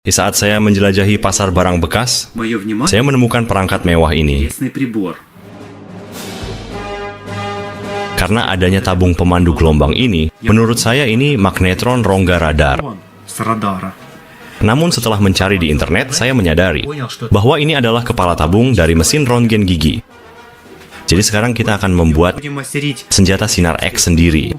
Di saat saya menjelajahi pasar barang bekas, saya menemukan perangkat mewah ini. Karena adanya tabung pemandu gelombang ini, menurut saya ini magnetron rongga radar. Namun setelah mencari di internet, saya menyadari bahwa ini adalah kepala tabung dari mesin röntgen gigi. Jadi sekarang kita akan membuat senjata sinar X sendiri.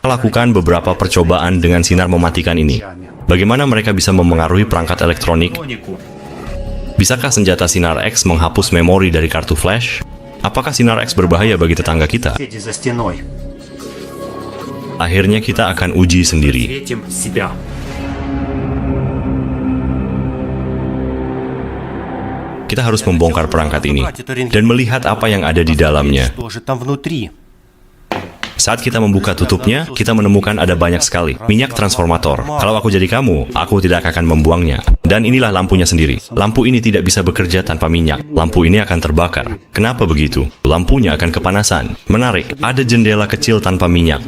Lakukan beberapa percobaan dengan sinar mematikan ini. Bagaimana mereka bisa memengaruhi perangkat elektronik? Bisakah senjata sinar X menghapus memori dari kartu flash? Apakah sinar X berbahaya bagi tetangga kita? Akhirnya kita akan uji sendiri. Kita harus membongkar perangkat ini dan melihat apa yang ada di dalamnya. Saat kita membuka tutupnya, kita menemukan ada banyak sekali minyak transformator. Kalau aku jadi kamu, aku tidak akan membuangnya. Dan inilah lampunya sendiri. Lampu ini tidak bisa bekerja tanpa minyak. Lampu ini akan terbakar. Kenapa begitu? Lampunya akan kepanasan. Menarik, ada jendela kecil tanpa minyak.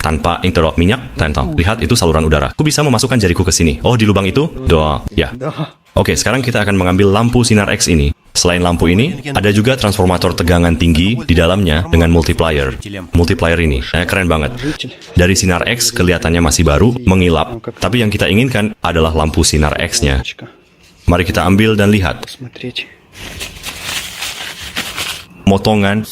Tanpa interrupt minyak, lihat itu saluran udara. Aku bisa memasukkan jariku ke sini. Oh, di lubang itu? Doa. Ya. Oke, sekarang kita akan mengambil lampu sinar X ini. Selain lampu ini, ada juga transformator tegangan tinggi di dalamnya dengan multiplier. Multiplier ini, keren banget. Dari sinar X kelihatannya masih baru, mengilap, tapi yang kita inginkan adalah lampu sinar X-nya. Mari kita ambil dan lihat. Motongan.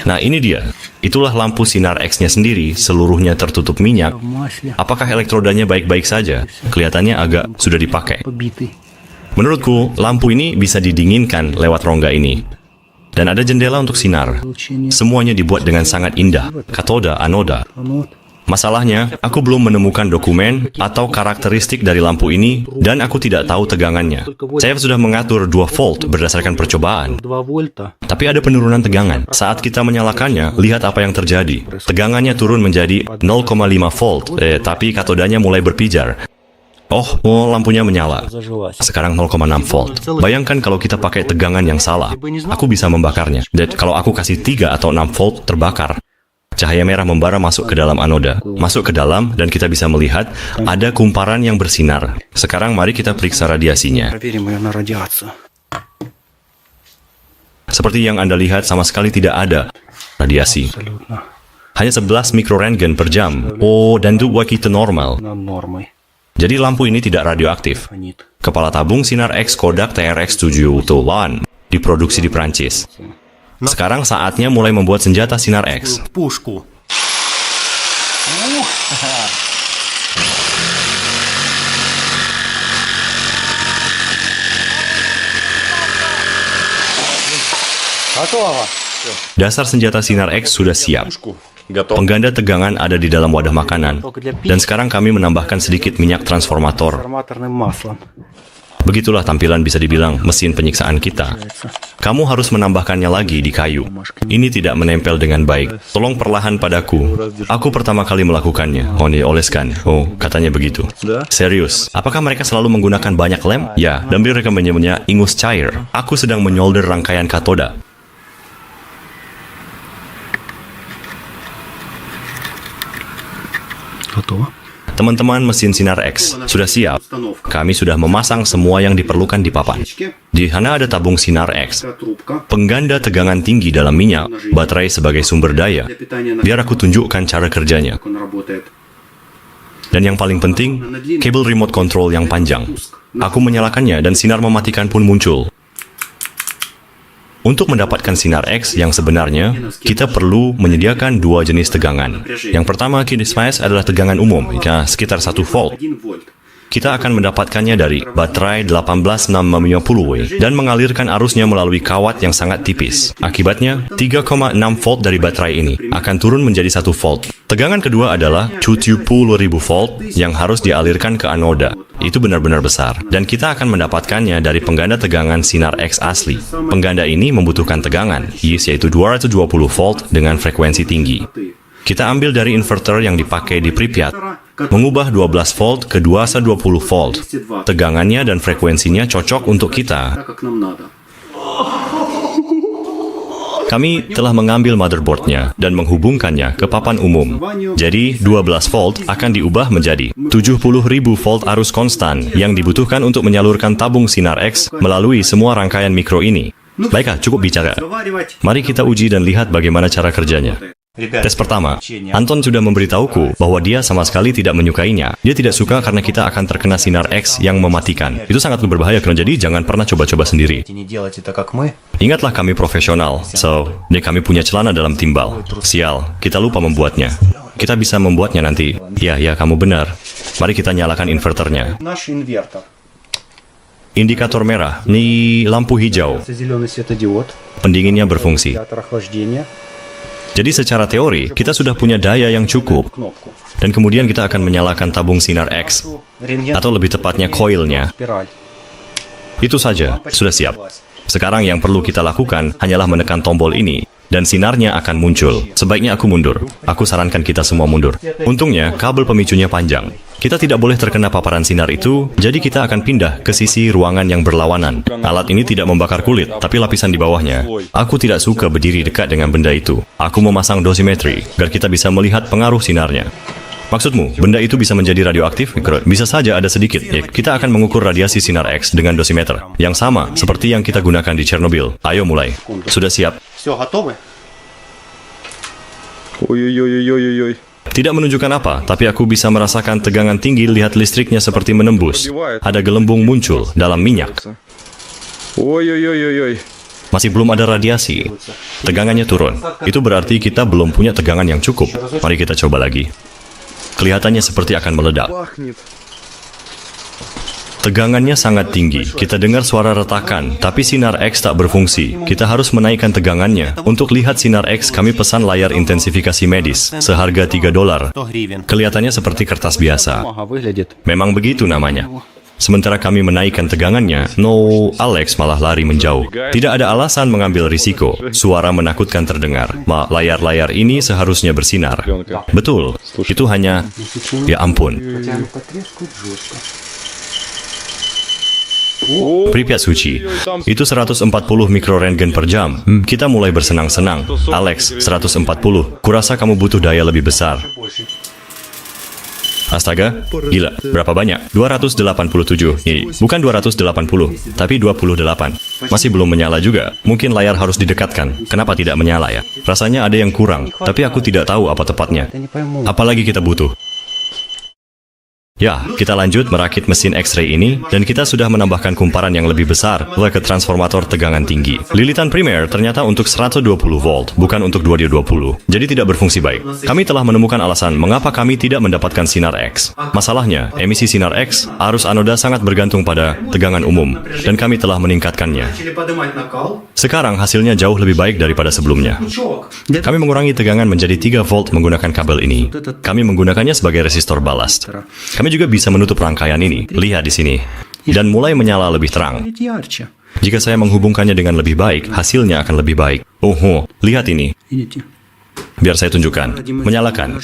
Nah, ini dia. Itulah lampu sinar X-nya sendiri, seluruhnya tertutup minyak. Apakah elektrodanya baik-baik saja? Kelihatannya agak sudah dipakai. Menurutku, lampu ini bisa didinginkan lewat rongga ini. Dan ada jendela untuk sinar. Semuanya dibuat dengan sangat indah, katoda, anoda. Masalahnya, aku belum menemukan dokumen atau karakteristik dari lampu ini, dan aku tidak tahu tegangannya. Saya sudah mengatur 2 volt berdasarkan percobaan. Tapi ada penurunan tegangan. Saat kita menyalakannya, lihat apa yang terjadi. Tegangannya turun menjadi 0,5 volt, tapi katodanya mulai berpijar. Oh, lampunya menyala. Sekarang 0,6 volt. Bayangkan kalau kita pakai tegangan yang salah. Aku bisa membakarnya. Dan kalau aku kasih 3 atau 6 volt, terbakar. Cahaya merah membara masuk ke dalam anoda. Masuk ke dalam dan kita bisa melihat ada kumparan yang bersinar. Sekarang mari kita periksa radiasinya. Seperti yang Anda lihat, sama sekali tidak ada radiasi. Hanya 11 mikrorentgen per jam. Oh, dan itu waktu normal. Jadi lampu ini tidak radioaktif. Kepala tabung sinar X Kodak TRX-7 diproduksi di Prancis. Sekarang saatnya mulai membuat senjata sinar X. Dasar senjata sinar X sudah siap. Pengganda tegangan ada di dalam wadah makanan. Dan sekarang kami menambahkan sedikit minyak transformator. Begitulah tampilan bisa dibilang mesin penyiksaan kita. Kamu harus menambahkannya lagi di kayu. Ini tidak menempel dengan baik. Tolong perlahan padaku. Aku pertama kali melakukannya. Oh, dioleskan. Oh, katanya begitu. Serius, apakah mereka selalu menggunakan banyak lem? Ya, dan mereka menyebutnya ingus cair. Aku sedang menyolder rangkaian katoda. Teman-teman, mesin sinar X sudah siap. Kami sudah memasang semua yang diperlukan di papan. Di sana ada tabung sinar X, pengganda tegangan tinggi dalam minyak, baterai sebagai sumber daya. Biar aku tunjukkan cara kerjanya. Dan yang paling penting, kabel remote control yang panjang. Aku menyalakannya dan sinar mematikan pun muncul. Untuk mendapatkan sinar X yang sebenarnya, kita perlu menyediakan 2 jenis tegangan. Yang pertama, adalah tegangan umum, sekitar 1 volt. Kita akan mendapatkannya dari baterai 18650W dan mengalirkan arusnya melalui kawat yang sangat tipis. Akibatnya, 3,6 volt dari baterai ini akan turun menjadi 1 volt. Tegangan kedua adalah 70.000 volt yang harus dialirkan ke anoda. Itu benar-benar besar. Dan kita akan mendapatkannya dari pengganda tegangan sinar X asli. Pengganda ini membutuhkan tegangan, yaitu 220 volt dengan frekuensi tinggi. Kita ambil dari inverter yang dipakai di Pripyat. Mengubah 12 volt ke 220 volt. Tegangannya dan frekuensinya cocok untuk kita. Kami telah mengambil motherboardnya dan menghubungkannya ke papan umum. Jadi, 12 volt akan diubah menjadi 70.000 volt arus konstan yang dibutuhkan untuk menyalurkan tabung sinar X melalui semua rangkaian mikro ini. Baiklah, cukup bicara. Mari kita uji dan lihat bagaimana cara kerjanya. Tes pertama, Anton sudah memberitahuku bahwa dia sama sekali tidak menyukainya. Dia tidak suka karena kita akan terkena sinar X yang mematikan. Itu sangat berbahaya, jadi jangan pernah coba-coba sendiri. Ingatlah kami profesional, kami punya celana dalam timbal. Sial, kita lupa membuatnya. Kita bisa membuatnya nanti. Ya, kamu benar. Mari kita nyalakan inverternya. Indikator merah, ini lampu hijau. Pendinginnya berfungsi. Jadi secara teori, kita sudah punya daya yang cukup. Dan kemudian kita akan menyalakan tabung sinar X. Atau lebih tepatnya koilnya. Itu saja, sudah siap. Sekarang yang perlu kita lakukan hanyalah menekan tombol ini. Dan sinarnya akan muncul. Sebaiknya aku mundur. Aku sarankan kita semua mundur. Untungnya, kabel pemicunya panjang. Kita tidak boleh terkena paparan sinar itu, jadi kita akan pindah ke sisi ruangan yang berlawanan. Alat ini tidak membakar kulit, tapi lapisan di bawahnya. Aku tidak suka berdiri dekat dengan benda itu. Aku memasang dosimetri, agar kita bisa melihat pengaruh sinarnya. Maksudmu, benda itu bisa menjadi radioaktif? Bisa saja ada sedikit. Kita akan mengukur radiasi sinar X dengan dosimeter. Yang sama, seperti yang kita gunakan di Chernobyl. Ayo mulai. Sudah siap? Tidak menunjukkan apa, tapi aku bisa merasakan tegangan tinggi, lihat listriknya seperti menembus. Ada gelembung muncul dalam minyak. Masih belum ada radiasi. Tegangannya turun. Itu berarti kita belum punya tegangan yang cukup. Mari kita coba lagi. Kelihatannya seperti akan meledak. Tegangannya sangat tinggi. Kita dengar suara retakan, tapi sinar X tak berfungsi. Kita harus menaikkan tegangannya. Untuk lihat sinar X, kami pesan layar intensifikasi medis, seharga $3. Kelihatannya seperti kertas biasa. Memang begitu namanya. Sementara kami menaikkan tegangannya, Alex malah lari menjauh. Tidak ada alasan mengambil risiko. Suara menakutkan terdengar. Layar-layar ini seharusnya bersinar. Betul, itu hanya... Ya ampun. Pripyat Suci. Itu 140 mikrorentgen per jam. Kita mulai bersenang-senang. Alex, 140. Kurasa kamu butuh daya lebih besar. Astaga, gila, berapa banyak? 287. Bukan 280, tapi 28. Masih belum menyala juga. Mungkin layar harus didekatkan. Kenapa tidak menyala ya? Rasanya ada yang kurang, tapi aku tidak tahu apa tepatnya. Apalagi kita butuh. Ya, kita lanjut merakit mesin X-ray ini, dan kita sudah menambahkan kumparan yang lebih besar ke transformator tegangan tinggi. Lilitan primer ternyata untuk 120 volt, bukan untuk 220. Jadi tidak berfungsi baik. Kami telah menemukan alasan mengapa kami tidak mendapatkan sinar X. Masalahnya, emisi sinar X, arus anoda sangat bergantung pada tegangan umum, dan kami telah meningkatkannya. Sekarang hasilnya jauh lebih baik daripada sebelumnya. Kami mengurangi tegangan menjadi 3 volt menggunakan kabel ini. Kami menggunakannya sebagai resistor balast. Kami juga bisa menutup rangkaian ini. Lihat di sini. Dan mulai menyala lebih terang. Jika saya menghubungkannya dengan lebih baik, hasilnya akan lebih baik. Lihat ini. Biar saya tunjukkan. Menyalakan.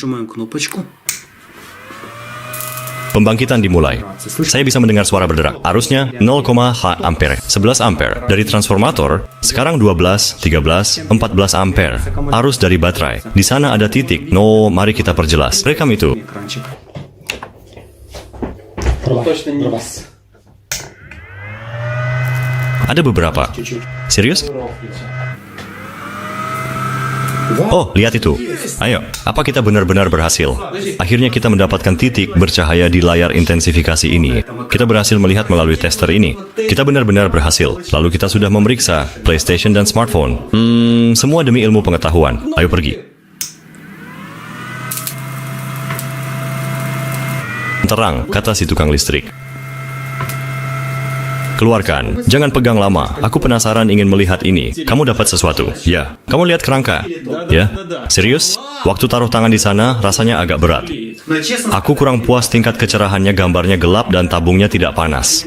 Pembangkitan dimulai. Saya bisa mendengar suara berderak. Arusnya 0,H ampere, 11 ampere. Dari transformator, sekarang 12, 13, 14 ampere. Arus dari baterai. Di sana ada titik. Mari kita perjelas. Rekam itu. Ada beberapa. Serius? Lihat itu. Ayo, apa kita benar-benar berhasil? Akhirnya kita mendapatkan titik bercahaya di layar intensifikasi ini. Kita berhasil melihat melalui tester ini. Kita benar-benar berhasil. Lalu kita sudah memeriksa PlayStation dan smartphone. Semua demi ilmu pengetahuan. Ayo pergi. Terang, kata si tukang listrik. Keluarkan, jangan pegang lama. Aku penasaran ingin melihat ini. Kamu dapat sesuatu? Ya. Kamu lihat kerangka? Ya. Serius? Waktu taruh tangan di sana, rasanya agak berat. Aku kurang puas tingkat kecerahannya, gambarnya gelap dan tabungnya tidak panas.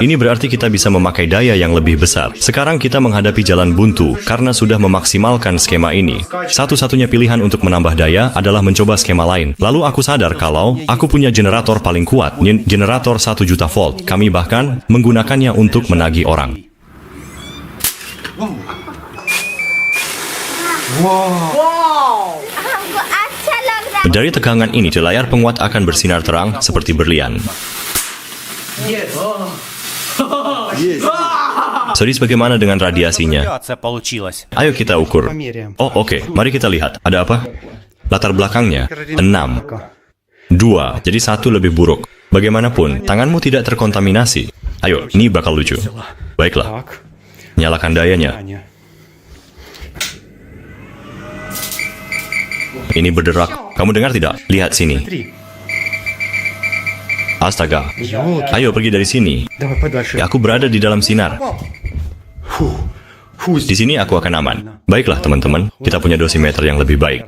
Ini berarti kita bisa memakai daya yang lebih besar. Sekarang kita menghadapi jalan buntu karena sudah memaksimalkan skema ini. Satu-satunya pilihan untuk menambah daya adalah mencoba skema lain. Lalu aku sadar kalau aku punya generator paling kuat, generator 1 juta volt. Kami bahkan menggunakannya untuk menagih orang. Dari tegangan ini, layar penguat akan bersinar terang seperti berlian. Serius, bagaimana dengan radiasinya? Ayo kita ukur. Oh, oke. Mari kita lihat. Ada apa? Latar belakangnya 6. 2, jadi 1 lebih buruk. Bagaimanapun, tanganmu tidak terkontaminasi. Ayo, ini bakal lucu. Baiklah. Nyalakan dayanya. Ini berderak. Kamu dengar tidak? Lihat sini. Astaga. Ayo pergi dari sini. Aku berada di dalam sinar. Di sini aku akan aman. Baiklah teman-teman, kita punya dosimeter yang lebih baik.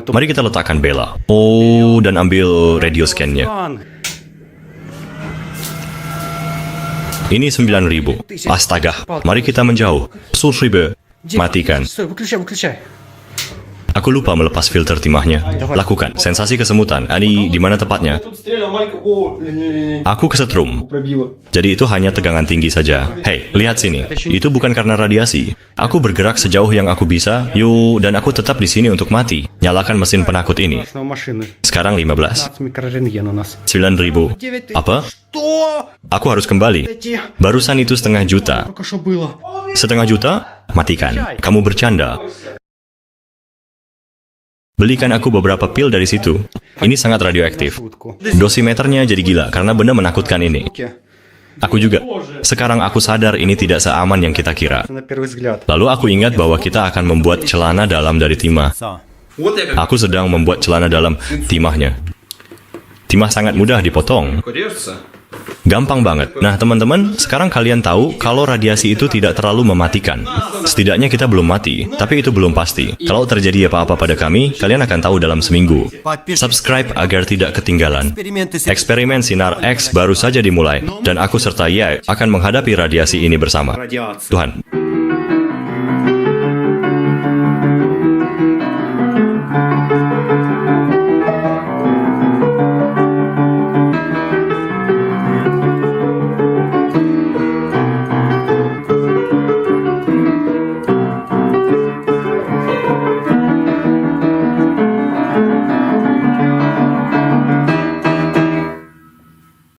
Mari kita letakkan Bella. Oh, dan ambil radio scan-nya. Ini 9.000. Astaga, mari kita menjauh. Sulribe, matikan. Aku lupa melepas filter timahnya. Lakukan. Sensasi kesemutan. Di mana tepatnya? Aku kesetrum. Jadi itu hanya tegangan tinggi saja. Hei, lihat sini. Itu bukan karena radiasi. Aku bergerak sejauh yang aku bisa. Dan aku tetap di sini untuk mati. Nyalakan mesin penakut ini. Sekarang 15. 9.000. Apa? Aku harus kembali. Barusan itu 0,5 juta. 0,5 juta? Matikan. Kamu bercanda. Belikan aku beberapa pil dari situ. Ini sangat radioaktif. Dosimeternya jadi gila karena benda menakutkan ini. Aku juga. Sekarang aku sadar ini tidak seaman yang kita kira. Lalu aku ingat bahwa kita akan membuat celana dalam dari timah. Aku sedang membuat celana dalam timahnya. Timah sangat mudah dipotong. Gampang banget. Nah teman-teman, sekarang kalian tahu kalau radiasi itu tidak terlalu mematikan. Setidaknya kita belum mati, tapi itu belum pasti. Kalau terjadi apa-apa pada kami, kalian akan tahu dalam seminggu. Subscribe agar tidak ketinggalan. Eksperimen Sinar X baru saja dimulai, dan aku serta Ye akan menghadapi radiasi ini bersama. Tuhan.